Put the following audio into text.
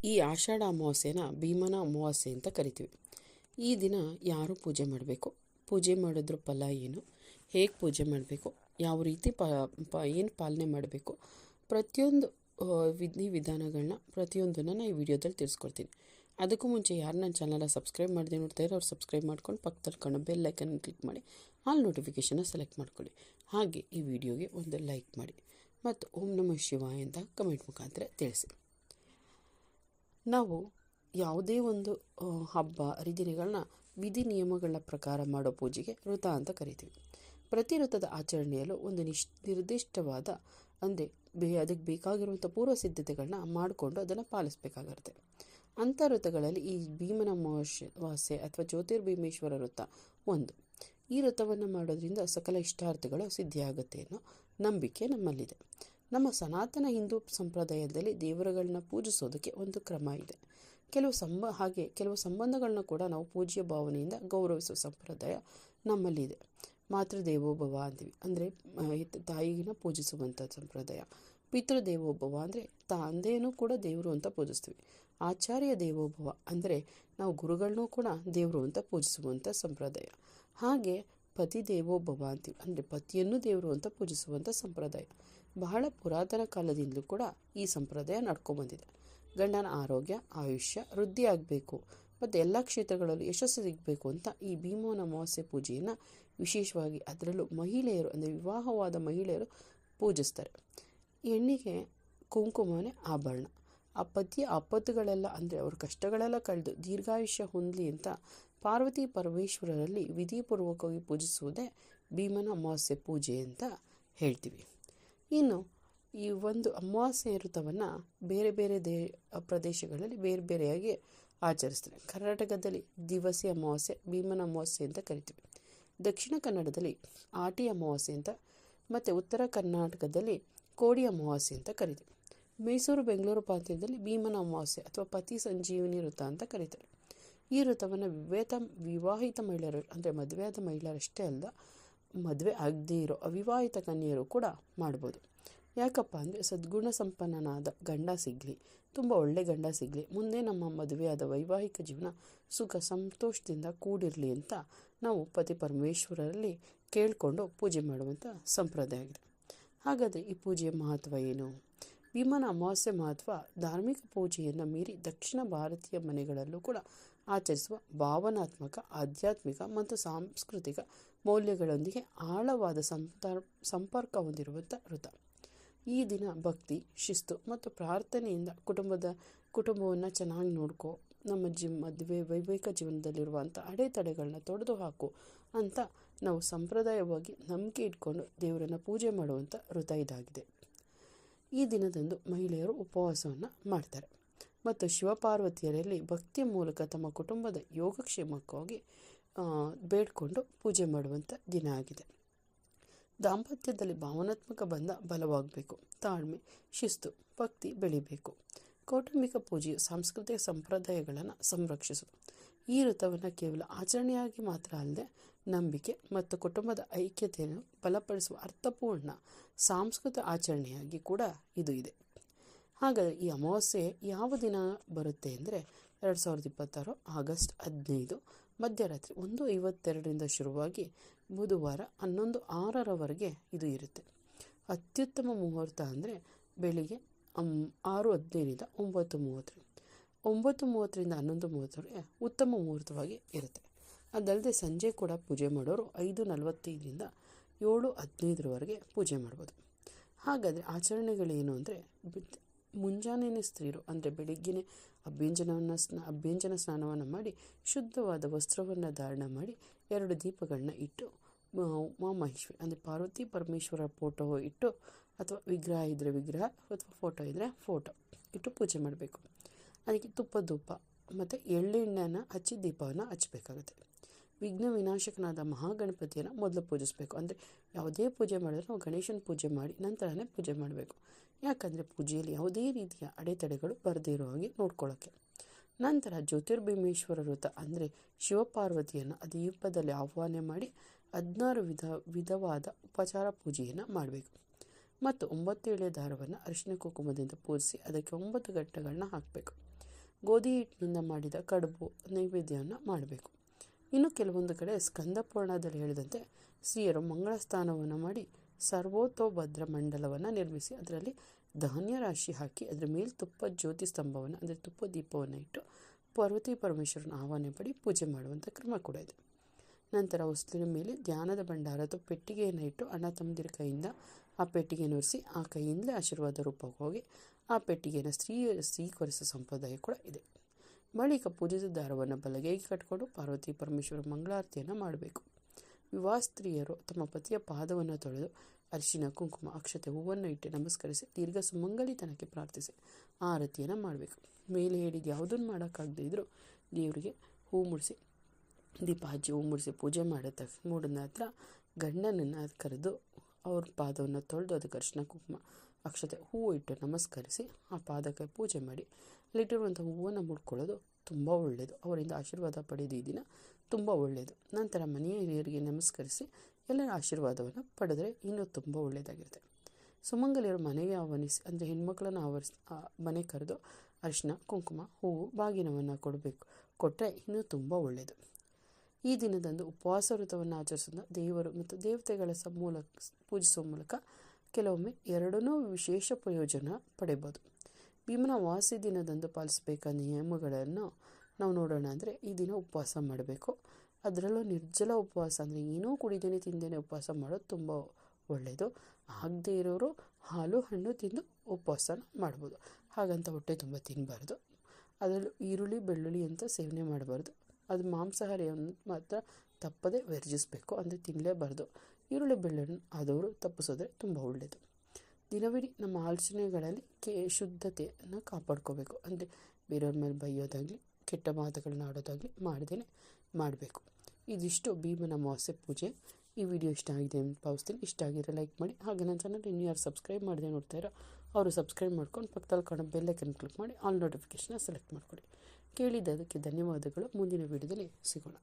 ಈ ಆಷಾಢ ಅಮಾವಾಸ್ಯೆನ ಭೀಮನ ಅಮಾವಾಸ್ಯೆ ಅಂತ ಕರಿತೀವಿ. ಈ ದಿನ ಯಾರು ಪೂಜೆ ಮಾಡಬೇಕು, ಪೂಜೆ ಮಾಡಿದ್ರ ಫಲ ಏನು, ಹೇಗೆ ಪೂಜೆ ಮಾಡಬೇಕು, ಯಾವ ರೀತಿ ಏನು ಪಾಲನೆ ಮಾಡಬೇಕು, ಪ್ರತಿಯೊಂದು ವಿಧಾನಗಳನ್ನ ಪ್ರತಿಯೊಂದನ್ನು ನಾನು ಈ ವಿಡಿಯೋದಲ್ಲಿ ತಿಳಿಸ್ಕೊಡ್ತೀನಿ. ಅದಕ್ಕೂ ಮುಂಚೆ ಯಾರು ನನ್ನ ಚಾನಲ್ನ ಸಬ್ಸ್ಕ್ರೈಬ್ ಮಾಡದೆ ನೋಡ್ತಾ ಇರೋ ಅವ್ರು ಸಬ್ಸ್ಕ್ರೈಬ್ ಮಾಡ್ಕೊಂಡು ಪಕ್ಕದಲ್ಲಿ ಕಾಣೋ ಬೆಲ್ ಐಕನ್ ಕ್ಲಿಕ್ ಮಾಡಿ ಆಲ್ ನೋಟಿಫಿಕೇಷನ್ನ ಸೆಲೆಕ್ಟ್ ಮಾಡ್ಕೊಳ್ಳಿ. ಹಾಗೆ ಈ ವಿಡಿಯೋಗೆ ಒಂದು ಲೈಕ್ ಮಾಡಿ ಮತ್ತು ಓಂ ನಮಃ ಶಿವಾಯ ಅಂತ ಕಮೆಂಟ್ ಮುಖಾಂತರ ತಿಳಿಸಿ. ನಾವು ಯಾವುದೇ ಒಂದು ಹಬ್ಬ ಹರಿದಿನಗಳನ್ನ ವಿಧಿ ನಿಯಮಗಳ ಪ್ರಕಾರ ಮಾಡೋ ಪೂಜೆಗೆ ವೃತ ಅಂತ ಕರಿತೀವಿ. ಪ್ರತಿ ವೃತದ ಆಚರಣೆಯಲ್ಲೂ ಒಂದು ನಿರ್ದಿಷ್ಟವಾದ ಅಂದರೆ ಅದಕ್ಕೆ ಬೇಕಾಗಿರುವಂಥ ಪೂರ್ವ ಸಿದ್ಧತೆಗಳನ್ನ ಮಾಡಿಕೊಂಡು ಅದನ್ನು ಪಾಲಿಸಬೇಕಾಗಿರುತ್ತೆ. ಅಂಥ ವೃತಗಳಲ್ಲಿ ಈ ಭೀಮನ ಅಮಾವಾಸ್ಯೆ ಅಥವಾ ಜ್ಯೋತಿರ್ಭೀಮೇಶ್ವರ ವೃತ ಒಂದು. ಈ ವೃತವನ್ನು ಮಾಡೋದ್ರಿಂದ ಸಕಲ ಇಷ್ಟಾರ್ಥಗಳು ಸಿದ್ಧಿಯಾಗುತ್ತೆ ಅನ್ನೋ ನಂಬಿಕೆ ನಮ್ಮಲ್ಲಿದೆ. ನಮ್ಮ ಸನಾತನ ಹಿಂದೂ ಸಂಪ್ರದಾಯದಲ್ಲಿ ದೇವರುಗಳನ್ನ ಪೂಜಿಸೋದಕ್ಕೆ ಒಂದು ಕ್ರಮ ಇದೆ. ಕೆಲವು ಸಂಬಂಧಗಳನ್ನ ಕೂಡ ನಾವು ಪೂಜ್ಯ ಭಾವನೆಯಿಂದ ಗೌರವಿಸುವ ಸಂಪ್ರದಾಯ ನಮ್ಮಲ್ಲಿದೆ. ಮಾತೃದೇವೋಭವ ಅಂತೀವಿ, ಅಂದರೆ ತಾಯಿನ ಪೂಜಿಸುವಂಥ ಸಂಪ್ರದಾಯ. ಪಿತೃದೇವೋಭವ ಅಂದರೆ ತಂದೆಯೂ ಕೂಡ ದೇವರು ಅಂತ ಪೂಜಿಸ್ತೀವಿ. ಆಚಾರ್ಯ ದೇವೋಭವ ಅಂದರೆ ನಾವು ಗುರುಗಳನ್ನೂ ಕೂಡ ದೇವರು ಅಂತ ಪೂಜಿಸುವಂಥ ಸಂಪ್ರದಾಯ. ಹಾಗೆ ಪತಿ ದೇವೋಭವ ಅಂತೀವಿ, ಅಂದರೆ ಪತಿಯನ್ನು ದೇವರು ಅಂತ ಪೂಜಿಸುವಂಥ ಸಂಪ್ರದಾಯ. ಬಹಳ ಪುರಾತನ ಕಾಲದಿಂದಲೂ ಕೂಡ ಈ ಸಂಪ್ರದಾಯ ನಡ್ಕೊಂಡ್ಬಂದಿದೆ. ಗಂಡನ ಆರೋಗ್ಯ ಆಯುಷ್ಯ ವೃದ್ಧಿ ಆಗಬೇಕು ಮತ್ತು ಎಲ್ಲ ಕ್ಷೇತ್ರಗಳಲ್ಲೂ ಯಶಸ್ಸು ಸಿಗಬೇಕು ಅಂತ ಈ ಭೀಮನ ಅಮಾವಾಸ್ಯೆ ಪೂಜೆಯನ್ನು ವಿಶೇಷವಾಗಿ, ಅದರಲ್ಲೂ ಮಹಿಳೆಯರು ಅಂದರೆ ವಿವಾಹವಾದ ಮಹಿಳೆಯರು ಪೂಜಿಸ್ತಾರೆ. ಹೆಣ್ಣಿಗೆ ಕುಂಕುಮನೇ ಆಭರಣ. ಆ ಪತಿಯ ಆಪತ್ತುಗಳೆಲ್ಲ ಅಂದರೆ ಅವ್ರ ಕಷ್ಟಗಳೆಲ್ಲ ಕಳೆದು ದೀರ್ಘಾಯುಷ್ಯ ಹೊಂದಲಿ ಅಂತ ಪಾರ್ವತಿ ಪರಮೇಶ್ವರರಲ್ಲಿ ವಿಧಿಪೂರ್ವಕವಾಗಿ ಪೂಜಿಸುವುದೇ ಭೀಮನ ಅಮಾವಾಸ್ಯೆ ಪೂಜೆ ಅಂತ ಹೇಳ್ತೀವಿ. ಇನ್ನು ಈ ಒಂದು ಅಮಾವಾಸ್ಯೆ ವೃತವನ್ನು ಬೇರೆ ಬೇರೆ ಪ್ರದೇಶಗಳಲ್ಲಿ ಬೇರೆ ಬೇರೆಯಾಗಿ ಆಚರಿಸ್ತಾರೆ. ಕರ್ನಾಟಕದಲ್ಲಿ ದಿವಸಿ ಅಮಾವಾಸ್ಯೆ ಭೀಮನ ಅಮಾವಾಸ್ಯೆ ಅಂತ ಕರಿತೀವಿ. ದಕ್ಷಿಣ ಕನ್ನಡದಲ್ಲಿ ಆಟಿ ಅಮಾವಾಸ್ಯೆ ಅಂತ, ಮತ್ತು ಉತ್ತರ ಕರ್ನಾಟಕದಲ್ಲಿ ಕೋಡಿ ಅಮಾವಾಸ್ಯೆ ಅಂತ ಕರಿತೀವಿ. ಮೈಸೂರು ಬೆಂಗಳೂರು ಪ್ರಾಂತ್ಯದಲ್ಲಿ ಭೀಮನ ಅಮಾವಾಸ್ಯೆ ಅಥವಾ ಪತಿ ಸಂಜೀವಿನಿ ವೃತ ಅಂತ ಕರೀತಾರೆ. ಈ ವೃತವನ್ನು ವಿವಾಹಿತ ಮಹಿಳೆಯರು ಅಂದರೆ ಮದುವೆಯಾದ ಮಹಿಳೆಯರಷ್ಟೇ ಅಲ್ಲ, ಮದುವೆ ಆಗದೇ ಇರೋ ಅವಿವಾಹಿತ ಕನ್ಯೆಯರು ಕೂಡ ಮಾಡ್ಬೋದು. ಯಾಕಪ್ಪ ಅಂದರೆ ಸದ್ಗುಣ ಸಂಪನ್ನನಾದ ಗಂಡ ಸಿಗಲಿ, ತುಂಬ ಒಳ್ಳೆ ಗಂಡ ಸಿಗಲಿ, ಮುಂದೆ ನಮ್ಮ ಮದುವೆಯಾದ ವೈವಾಹಿಕ ಜೀವನ ಸುಖ ಸಂತೋಷದಿಂದ ಕೂಡಿರಲಿ ಅಂತ ನಾವು ಪತಿ ಪರಮೇಶ್ವರರಲ್ಲಿ ಕೇಳಿಕೊಂಡು ಪೂಜೆ ಮಾಡುವಂಥ ಸಂಪ್ರದಾಯ ಆಗಿದೆ. ಹಾಗಾದರೆ ಈ ಪೂಜೆಯ ಮಹತ್ವ ಏನು? ಭೀಮನ ಅಮಾವಾಸ್ಯೆ ಮಹತ್ವ ಧಾರ್ಮಿಕ ಪೂಜೆಯನ್ನು ಮೀರಿ ದಕ್ಷಿಣ ಭಾರತೀಯ ಮನೆಗಳಲ್ಲೂ ಕೂಡ ಆಚರಿಸುವ ಭಾವನಾತ್ಮಕ, ಆಧ್ಯಾತ್ಮಿಕ ಮತ್ತು ಸಾಂಸ್ಕೃತಿಕ ಮೌಲ್ಯಗಳೊಂದಿಗೆ ಆಳವಾದ ಸಂಪರ್ಕ ಹೊಂದಿರುವಂಥ ವೃತ. ಈ ದಿನ ಭಕ್ತಿ, ಶಿಸ್ತು ಮತ್ತು ಪ್ರಾರ್ಥನೆಯಿಂದ ಕುಟುಂಬವನ್ನು ಚೆನ್ನಾಗಿ ನೋಡ್ಕೋ, ನಮ್ಮ ಮದುವೆ ವೈವಾಹಿಕ ಜೀವನದಲ್ಲಿರುವಂಥ ಅಡೆತಡೆಗಳನ್ನ ತೊಡೆದು ಹಾಕು ಅಂತ ನಾವು ಸಂಪ್ರದಾಯವಾಗಿ ನಂಬಿಕೆ ಇಟ್ಕೊಂಡು ದೇವರನ್ನು ಪೂಜೆ ಮಾಡುವಂಥ ವೃತ ಇದಾಗಿದೆ. ಈ ದಿನದಂದು ಮಹಿಳೆಯರು ಉಪವಾಸವನ್ನು ಮಾಡ್ತಾರೆ ಮತ್ತು ಶಿವಪಾರ್ವತಿಯರಲ್ಲಿ ಭಕ್ತಿಯ ಮೂಲಕ ತಮ್ಮ ಕುಟುಂಬದ ಯೋಗಕ್ಷೇಮಕ್ಕಾಗಿ ಬೇಡ್ಕೊಂಡು ಪೂಜೆ ಮಾಡುವಂಥ ದಿನ ಆಗಿದೆ. ದಾಂಪತ್ಯದಲ್ಲಿ ಭಾವನಾತ್ಮಕ ಬಂಧ ಬಲವಾಗಬೇಕು, ತಾಳ್ಮೆ, ಶಿಸ್ತು, ಭಕ್ತಿ ಬೆಳಿಬೇಕು. ಕೌಟುಂಬಿಕ ಪೂಜೆಯು ಸಾಂಸ್ಕೃತಿಕ ಸಂಪ್ರದಾಯಗಳನ್ನು ಸಂರಕ್ಷಿಸುವುದು. ಈ ವೃತವನ್ನು ಕೇವಲ ಆಚರಣೆಯಾಗಿ ಮಾತ್ರ ಅಲ್ಲದೆ ನಂಬಿಕೆ ಮತ್ತು ಕುಟುಂಬದ ಐಕ್ಯತೆಯನ್ನು ಬಲಪಡಿಸುವ ಅರ್ಥಪೂರ್ಣ ಸಾಂಸ್ಕೃತಿಕ ಆಚರಣೆಯಾಗಿ ಕೂಡ ಇದು ಇದೆ. ಹಾಗಾದರೆ ಈ ಅಮಾವಾಸ್ಯೆ ಯಾವ ದಿನ ಬರುತ್ತೆ ಅಂದರೆ 2026 ಆಗಸ್ಟ್ 15 ಮಧ್ಯರಾತ್ರಿ 1:52 ಶುರುವಾಗಿ ಬುಧವಾರ 11:06 ಇದು ಇರುತ್ತೆ. ಅತ್ಯುತ್ತಮ ಮುಹೂರ್ತ ಅಂದರೆ ಬೆಳಿಗ್ಗೆ 6:15 9:30, 9:30 11:30 ಉತ್ತಮ ಮುಹೂರ್ತವಾಗಿ ಇರುತ್ತೆ. ಅದಲ್ಲದೆ ಸಂಜೆ ಕೂಡ ಪೂಜೆ ಮಾಡೋರು 5:45 7:15 ಪೂಜೆ ಮಾಡ್ಬೋದು. ಹಾಗಾದರೆ ಆಚರಣೆಗಳೇನು ಅಂದರೆ, ಮುಂಜಾನೆ ಸ್ತ್ರೀಯರು ಅಂದರೆ ಬೆಳಿಗ್ಗೆನೇ ಅಭ್ಯಂಜನ ಸ್ನಾನವನ್ನು ಮಾಡಿ ಶುದ್ಧವಾದ ವಸ್ತ್ರವನ್ನು ಧಾರಣ ಮಾಡಿ 2 ದೀಪಗಳನ್ನ ಇಟ್ಟು ಉಮಾಮಹೇಶ್ವರಿ ಅಂದರೆ ಪಾರ್ವತಿ ಪರಮೇಶ್ವರ ಫೋಟೋ ಇಟ್ಟು, ಅಥವಾ ವಿಗ್ರಹ ಇದ್ದರೆ ವಿಗ್ರಹ ಅಥವಾ ಫೋಟೋ ಇದ್ದರೆ ಫೋಟೋ ಇಟ್ಟು ಪೂಜೆ ಮಾಡಬೇಕು. ಅದಕ್ಕೆ ತುಪ್ಪ ಧೂಪ ಮತ್ತು ಎಳ್ಳೆಣ್ಣೆಯನ್ನು ಹಚ್ಚಿ ದೀಪವನ್ನು ಹಚ್ಚಬೇಕಾಗುತ್ತೆ. ವಿಘ್ನ ವಿನಾಶಕನಾದ ಮಹಾಗಣಪತಿಯನ್ನು ಮೊದಲು ಪೂಜಿಸಬೇಕು. ಅಂದರೆ ಯಾವುದೇ ಪೂಜೆ ಮಾಡಿದ್ರೆ ನಾವು ಗಣೇಶನ ಪೂಜೆ ಮಾಡಿ ನಂತರನೇ ಪೂಜೆ ಮಾಡಬೇಕು. ಯಾಕಂದರೆ ಪೂಜೆಯಲ್ಲಿ ಯಾವುದೇ ರೀತಿಯ ಅಡೆತಡೆಗಳು ಬರದೇ ಇರೋ ಹಾಗೆ ನೋಡ್ಕೊಳ್ಳೋಕ್ಕೆ. ನಂತರ ಜ್ಯೋತಿರ್ಭೀಮೇಶ್ವರ ವೃತ ಅಂದರೆ ಶಿವಪಾರ್ವತಿಯನ್ನು ದೀಪದಲ್ಲಿ ಆಹ್ವಾನ ಮಾಡಿ 16 ವಿಧವಾದ ಉಪಚಾರ ಪೂಜೆಯನ್ನು ಮಾಡಬೇಕು. ಮತ್ತು 9 ಎಳೆ ದಾರವನ್ನು ಅರಿಶಿನ ಕುಂಕುಮದಿಂದ ಪೂಜಿಸಿ ಅದಕ್ಕೆ 9 ಗಂಟೆಗಳನ್ನ ಹಾಕಬೇಕು. ಗೋಧಿ ಹಿಟ್ಟಿನಿಂದ ಮಾಡಿದ ಕಡುಬು ನೈವೇದ್ಯವನ್ನು ಮಾಡಬೇಕು. ಇನ್ನು ಕೆಲವೊಂದು ಕಡೆ ಸ್ಕಂದ ಪುರಾಣದಲ್ಲಿ ಹೇಳಿದಂತೆ ಸ್ತ್ರೀಯರು ಮಂಗಳ ಸ್ನಾನವನ್ನು ಮಾಡಿ ಸರ್ವತೋಭದ್ರ ಮಂಡಲವನ್ನು ನಿರ್ಮಿಸಿ ಅದರಲ್ಲಿ ಧಾನ್ಯ ರಾಶಿ ಹಾಕಿ ಅದರ ಮೇಲೆ ತುಪ್ಪ ಜ್ಯೋತಿ ಸ್ತಂಭವನ್ನು ಅಂದರೆ ತುಪ್ಪ ದೀಪವನ್ನು ಇಟ್ಟು ಪಾರ್ವತಿ ಪರಮೇಶ್ವರನ ಆಹ್ವಾನ ಪಡಿ ಪೂಜೆ ಮಾಡುವಂಥ ಕ್ರಮ ಕೂಡ ಇದೆ. ನಂತರ ಹೊಸ್ತಿನ ಮೇಲೆ ಧ್ಯಾನದ ಭಂಡಾರ ಅಥವಾ ಪೆಟ್ಟಿಗೆಯನ್ನು ಇಟ್ಟು ಅಣ್ಣ ತಮ್ಮದಿರ ಕೈಯಿಂದ ಆ ಪೆಟ್ಟಿಗೆಯನ್ನು ಒರೆಸಿ ಆ ಕೈಯಿಂದಲೇ ಆಶೀರ್ವಾದ ರೂಪಕ್ಕೆ ಹೋಗಿ ಆ ಪೆಟ್ಟಿಗೆಯನ್ನು ಸ್ವೀಕರಿಸೋ ಸಂಪ್ರದಾಯ ಕೂಡ ಇದೆ. ಬಳಿಕ ಪೂಜಿಸಿದ ದಾರವನ್ನು ಬಲಗೈಗೆ ಕಟ್ಕೊಂಡು ಪಾರ್ವತಿ ಪರಮೇಶ್ವರ ಮಂಗಳಾರತಿಯನ್ನು ಮಾಡಬೇಕು. ವಿವಾಹ ಸ್ತ್ರೀಯರು ತಮ್ಮ ಪತಿಯ ಪಾದವನ್ನು ತೊಳೆದು ಅರಿಶಿನ ಕುಂಕುಮ ಅಕ್ಷತೆ ಹೂವನ್ನು ಇಟ್ಟು ನಮಸ್ಕರಿಸಿ ದೀರ್ಘ ಸುಮಂಗಲಿತನಕ್ಕೆ ಪ್ರಾರ್ಥಿಸಿ ಆರತಿಯನ್ನು ಮಾಡಬೇಕು. ಮೇಲೆ ಹೇಳಿದ ಯಾವುದನ್ನು ಮಾಡೋಕ್ಕಾಗದೇ ಇದ್ದರೂ ದೇವರಿಗೆ ಹೂ ಮುಡಿಸಿ ದೀಪ ಹಚ್ಚಿ ಹೂ ಮುಡಿಸಿ ಪೂಜೆ ಮಾಡಿದ ನಂತರ ಗಂಡನನ್ನು ಕರೆದು ಅವ್ರ ಪಾದವನ್ನು ತೊಳೆದು ಅದಕ್ಕೆ ಅರಿಶಿನ ಕುಂಕುಮ ಅಕ್ಷತೆ ಹೂವು ಇಟ್ಟು ನಮಸ್ಕರಿಸಿ ಆ ಪಾದಕ್ಕೆ ಪೂಜೆ ಮಾಡಿ ಅಲ್ಲಿಟ್ಟಿರುವಂಥ ಹೂವನ್ನು ಮುಡ್ಕೊಳ್ಳೋದು ತುಂಬ ಒಳ್ಳೆಯದು. ಅವರಿಂದ ಆಶೀರ್ವಾದ ಪಡೆದು ಈ ದಿನ ತುಂಬ ಒಳ್ಳೆಯದು. ನಂತರ ಮನೆಯ ಹಿರಿಯರಿಗೆ ನಮಸ್ಕರಿಸಿ ಎಲ್ಲರ ಆಶೀರ್ವಾದವನ್ನು ಪಡೆದರೆ ಇನ್ನೂ ತುಂಬ ಒಳ್ಳೆಯದಾಗಿರುತ್ತೆ. ಸುಮಂಗಲಿಯರು ಮನೆಗೆ ಆಹ್ವಾನಿಸಿ ಅಂದರೆ ಹೆಣ್ಮಕ್ಳನ್ನು ಮನೆ ಕರೆದು ಅರಿಶಿನ ಕುಂಕುಮ ಹೂವು ಬಾಗಿನವನ್ನು ಕೊಟ್ಟರೆ ಇನ್ನೂ ತುಂಬ ಒಳ್ಳೆಯದು. ಈ ದಿನದಂದು ಉಪವಾಸ ವ್ರತವನ್ನು ಆಚರಿಸೋದು ದೇವರು ಮತ್ತು ದೇವತೆಗಳ ಪೂಜಿಸುವ ಮೂಲಕ ಕೆಲವೊಮ್ಮೆ ಎರಡನ್ನೂ ವಿಶೇಷ ಪ್ರಯೋಜನ ಪಡೆಯಬಹುದು. ಭೀಮನ ವಾಸಿ ದಿನದಂದು ಪಾಲಿಸಬೇಕಾದ ನಿಯಮಗಳನ್ನು ನಾವು ನೋಡೋಣ. ಅಂದರೆ ಈ ದಿನ ಉಪವಾಸ ಮಾಡಬೇಕು. ಅದರಲ್ಲೂ ನಿರ್ಜಲ ಉಪವಾಸ ಅಂದರೆ ಏನೂ ಕುಡಿದೇನೆ ತಿಂದೇನೆ ಉಪವಾಸ ಮಾಡೋದು ತುಂಬ ಒಳ್ಳೆಯದು. ಆಗದೇ ಇರೋರು ಹಾಲು ಹಣ್ಣು ತಿಂದು ಉಪವಾಸನ ಮಾಡ್ಬೋದು. ಹಾಗಂತ ಹೊಟ್ಟೆ ತುಂಬ ತಿನ್ನಬಾರ್ದು. ಅದರಲ್ಲೂ ಈರುಳ್ಳಿ ಬೆಳ್ಳುಳ್ಳಿ ಅಂತ ಸೇವನೆ ಮಾಡಬಾರ್ದು. ಅದು ಮಾಂಸಾಹಾರಿಯನ್ನು ಮಾತ್ರ ತಪ್ಪದೇ ವರ್ಜಿಸಬೇಕು, ಅಂದರೆ ತಿನ್ನಲೇಬಾರ್ದು. ಈರುಳ್ಳಿ ಬೆಳ್ಳುಳ್ಳಿ ಆದವರು ತಪ್ಪಿಸೋದ್ರೆ ತುಂಬ ಒಳ್ಳೆಯದು. ದಿನವಿಡೀ ನಮ್ಮ ಆಲೋಚನೆಗಳಲ್ಲಿ ಶುದ್ಧತೆಯನ್ನು ಕಾಪಾಡ್ಕೋಬೇಕು. ಅಂದರೆ ಬೇರೆಯವ್ರ ಮೇಲೆ ಬೈಯೋದಾಗಲಿ ಕೆಟ್ಟ ಮಾತುಗಳನ್ನ ಆಡೋದಾಗಲಿ ಮಾಡ್ದೇನೆ ಮಾಡಬೇಕು. ಇದಿಷ್ಟು ಭೀಮನ ಅಮಾವಾಸ್ಯೆ ಪೂಜೆ. ಈ ವಿಡಿಯೋ ಇಷ್ಟ ಆಗಿದೆ ಅಂತ ಭಾವಿಸ್ತೀನಿ. ಇಷ್ಟ ಆಗಿರೋ ಲೈಕ್ ಮಾಡಿ. ಹಾಗೆ ನನ್ನ ಚಾನಲ್ ಇನ್ನೂ ಯಾರು ಸಬ್ಸ್ಕ್ರೈಬ್ ಮಾಡದೆ ನೋಡ್ತಾ ಇರೋ ಅವರು ಸಬ್ಸ್ಕ್ರೈಬ್ ಮಾಡ್ಕೊಂಡು ಪಕ್ಕದಲ್ಲಿ ಕಾಣೋ ಬೆಲ್ ಐಕನ್ ಕ್ಲಿಕ್ ಮಾಡಿ ಆಲ್ ನೋಟಿಫಿಕೇಷನ್ನ ಸೆಲೆಕ್ಟ್ ಮಾಡ್ಕೊಳ್ಳಿ. ಕೇಳಿದ್ದದಕ್ಕೆ ಧನ್ಯವಾದಗಳು. ಮುಂದಿನ ವಿಡಿಯೋದಲ್ಲಿ ಸಿಗೋಣ.